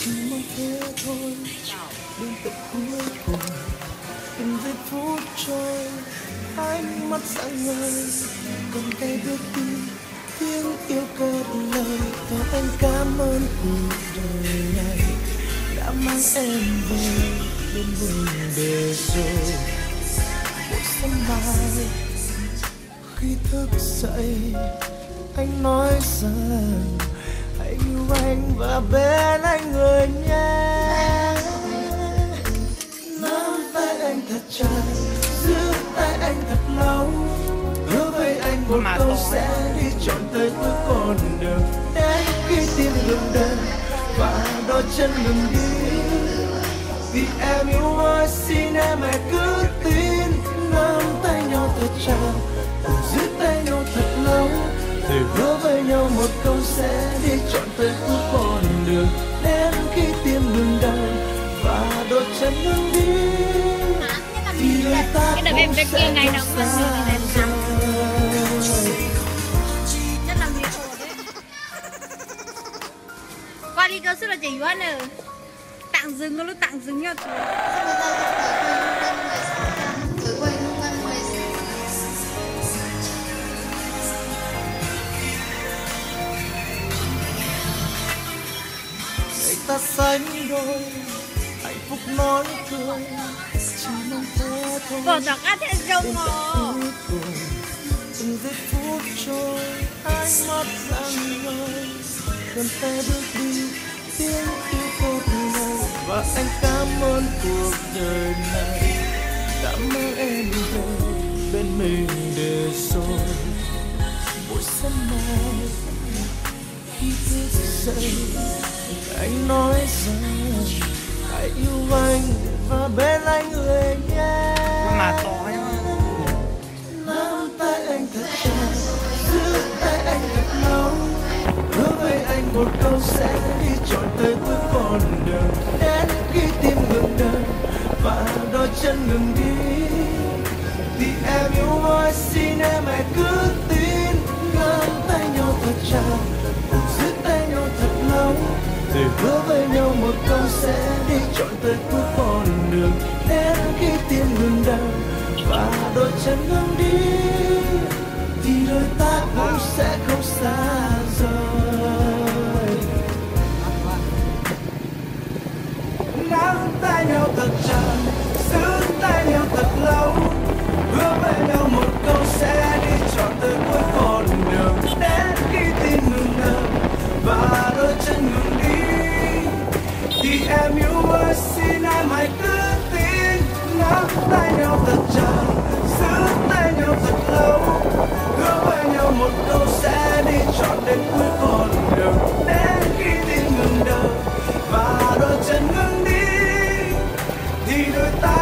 chỉ mong thế thôi đến tận cuối cùng. Từng giây phút trôi ánh mắt sáng ngời, cầm tay bước đi tiếng yêu cất lời. Và anh cảm ơn cuộc đời này đã mang em về bên mình để rồi. Mỗi sớm mai khi thức dậy anh nói rằng hãy yêu anh và bên anh người nhé. Nắm tay anh thật chặt, giữ tay anh thật lâu, hứa với anh một câu sẽ đi trọn tới cuối con đường. Đến khi tim ngừng đập và đôi chân ngừng đi, vì em yêu ơi xin em hãy cứ tin. Nắm tay nhau thật chặt, giữ tay nhau thật lâu, thề hứa với nhau một câu sẽ đi trọn tới cuối con đường. Đến khi tim ngừng đập và đôi chân ngừng đi, thì đời ta cũng sẽ không xa rời. Rất là mỹ ổn đấy. Qua đi cơ sức là chỉ quá nè. Tặng dừng nó tặng dừng nhau. Ta sánh đôi hạnh phúc nói cười, chỉ mong thế thôi. Bỏ giặc át thế rông ngò. Từng giây phút trôi ánh mắt sáng ngời, cầm tay bước đi tiếng yêu cốt này. Và anh cảm ơn cuộc đời này đã mang em về bên mình để rồi. Mỗi sớm mai khi thức dậy anh nói rằng hãy yêu anh và bên anh người nhé. Mà to nhá. Nắm tay anh thật chặt, giữ tay anh thật lâu, hứa với anh một câu sẽ đi trọn tới cuối con đường. Đến khi tim ngừng đập và đôi chân ngừng đi, vì em yêu ơi xin em hãy cứ tin. Nắm tay nhau thật chặt, giữ tay nhau thật lâu, thề hứa với nhau một câu sẽ đi trọn tới cuối con đường. Đến khi tim ngừng đập và đôi chân ngừng đi, thì đôi ta cũng sẽ không xa rời. Nắm tay nhau thật chặt, giữ tay nhau thật lâu, hứa với nhau một câu sẽ đi trọn tới cuối con đường. Đến khi tim ngừng đập và đôi chân ngừng đi, thì em yêu ơi xin em hãy cứ tin. Nắm tay nhau thật chặt, giữ tay nhau thật lâu, hứa với nhau một câu sẽ đi trọn đến cuối con đường. Đến khi tim ngừng đập và đôi chân ngừng đi, thì đôi ta